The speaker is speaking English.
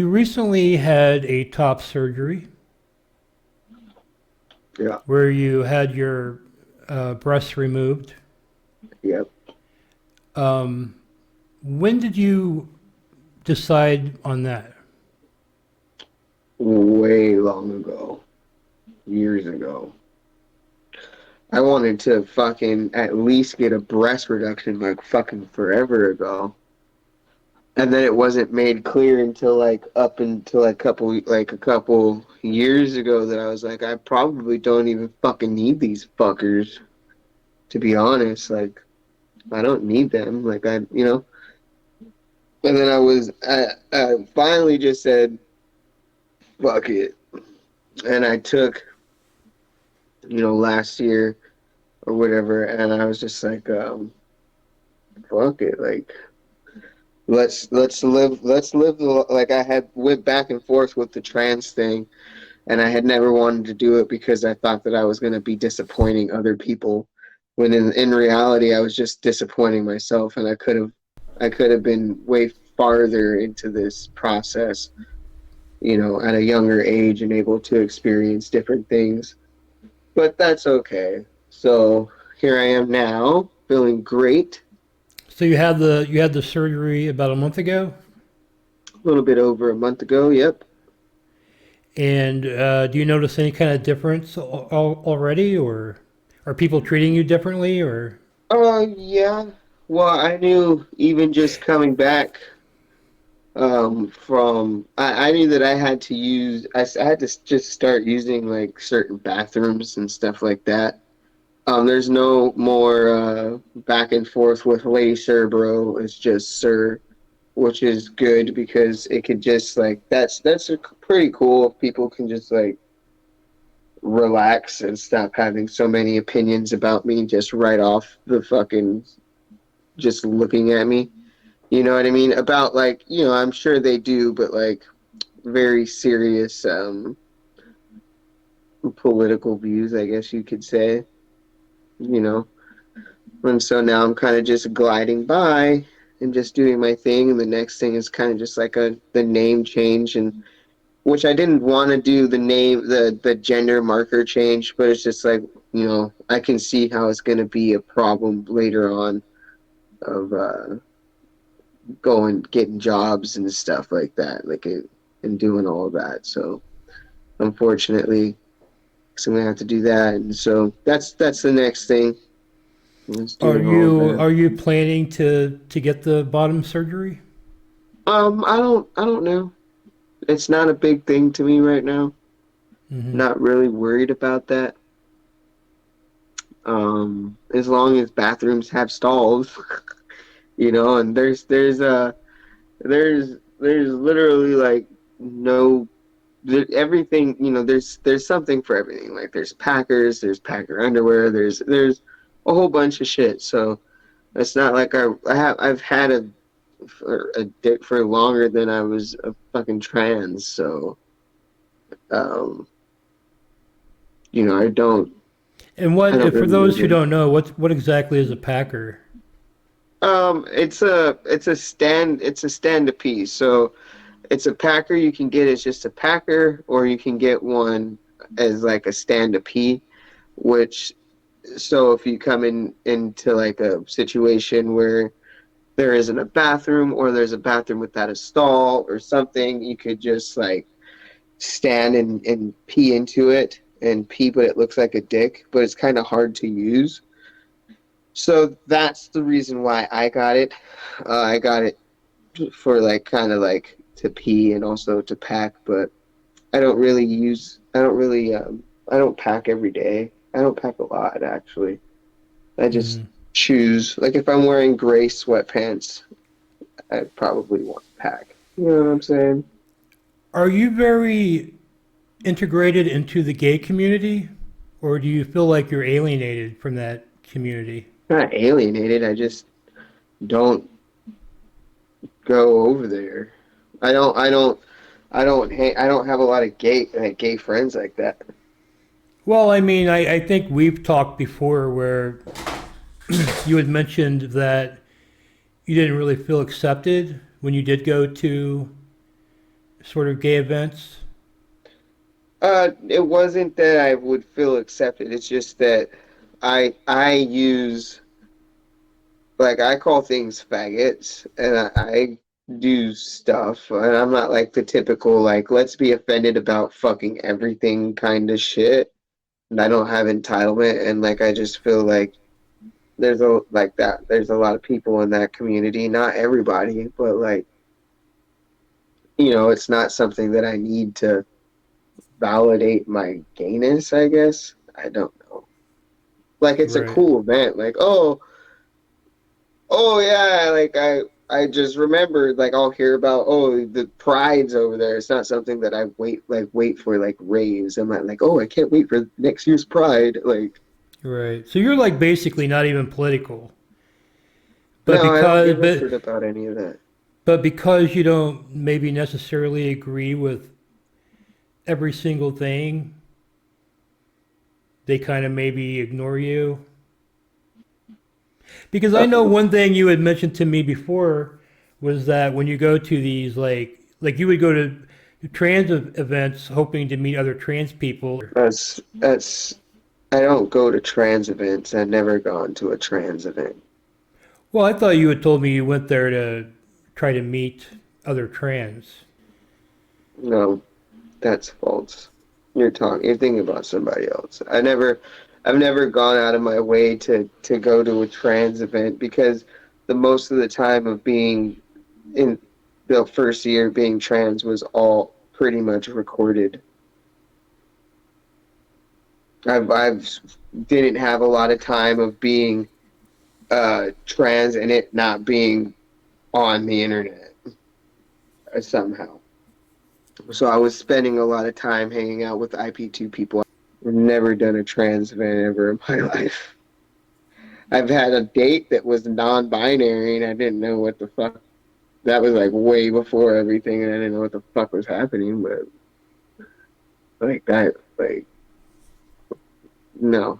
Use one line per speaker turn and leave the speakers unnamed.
you recently had a top surgery
Yeah.
where you had your breasts removed.
Yep.
Um, when did you decide on that?
Way long ago. Years ago. I wanted to fucking at least get a breast reduction like fucking forever ago. And then it wasn't made clear until like up until a couple years ago that I was like, I probably don't even fucking need these fuckers, to be honest. Like, I don't need them. Like and then I finally just said, fuck it. And I took, last year or whatever, and I was just like, fuck it. Like, let's live like I had went back and forth with the trans thing, and I had never wanted to do it because I thought that I was going to be disappointing other people, when in reality I was just disappointing myself, and I could have been way farther into this process, at a younger age and able to experience different things. But that's okay. So here I am now, feeling great.
So you had the surgery about a month ago,
A little bit over a month ago. Yep.
and do you notice any kind of difference already, or are people treating you differently, or
Yeah. Well, I knew even just coming back I knew that I had to I had to just start using like certain bathrooms and stuff like that. There's no more back and forth with lady sir, bro. It's just sir, which is good because it could just like pretty cool if people can just like relax and stop having so many opinions about me just right off the fucking just looking at me. You know what I mean? About like, I'm sure they do, but like very serious political views, I guess you could say, you know. And so now I'm kind of just gliding by and just doing my thing, and the next thing is kind of just like the name change, and which I didn't want to do the gender marker change, but it's just like, I can see how it's going to be a problem later on of going getting jobs and stuff like that, and doing all of that. So unfortunately, so I'm gonna have to do that, and so that's the next thing. Is
are
doing all of
you
that.
are you planning to get the bottom surgery?
I don't know. It's not a big thing to me right now.
Hmm.
Not really worried about that. As long as bathrooms have stalls, and there's literally like no everything, there's something for everything. Like there's Packers, there's Packer underwear, there's a whole bunch of shit. So it's not like I've had a dick for longer than I was a fucking trans. So um, I don't
And
I
what,
don't
for
really
those
need
who
it.
don't know, what exactly is a packer?
It's a stand piece. So it's a Packer you can get as just a Packer, or you can get one as like a stand up pee, which so if you come into like a situation where there isn't a bathroom, or there's a bathroom without a stall or something, you could just like stand and pee into it and pee, but it looks like a dick, but it's kind of hard to use. So that's the reason why I got it. I got it for like kind of like to pee and also to pack, but I don't pack every day. I don't pack a lot actually. I just
Hmm.
choose, like if I'm wearing gray sweatpants, I probably want to pack. You know what I'm saying?
Are you very integrated into the gay community, or do you feel like you're alienated from that community?
Not alienated. I just don't go over there. I don't. I don't. I don't have a lot of gay friends like that.
Well, I mean, I think we've talked before where you had mentioned that you didn't really feel accepted when you did go to sort of gay events?
It wasn't that I would feel accepted. It's just that I use like I call things faggots, and I do stuff, and I'm not like the typical like let's be offended about fucking everything kind of shit. And I don't have entitlement, and like I just feel like there's a like that. There's a lot of people in that community, not everybody, but like it's not something that I need to validate my gayness, I guess. I don't know. Like it's a
Right.
cool event. Like, oh yeah, like I just remembered like I'll hear about the pride's over there. It's not something that I wait for like raves. I'm not like, oh, I can't wait for next year's pride. Like
Right. So you're like basically not even political. But
no, I don't
because
give a
but
shit about any of that.
but because you don't maybe necessarily agree with every single thing, they kind of maybe ignore you. Because I know
Uh,
one thing you had mentioned to me before was that when you go to these like you would go to trans events hoping to meet other trans people.
that's I don't go to trans events. I've never gone to a trans event.
Well, I thought you had told me you went there to try to meet other trans.
No, that's false. You're thinking about somebody else. I've never gone out of my way to go to a trans event because the most of the time of being in the first year being trans was all pretty much recorded. I've didn't have a lot of time of being trans and it not being on the internet somehow. So I was spending a lot of time hanging out with IP2 people. I've never done a trans event ever in my life. I've had a date that was non-binary and I didn't know what the fuck. That was like way before everything and I didn't know what the fuck was happening, but like that, like, no.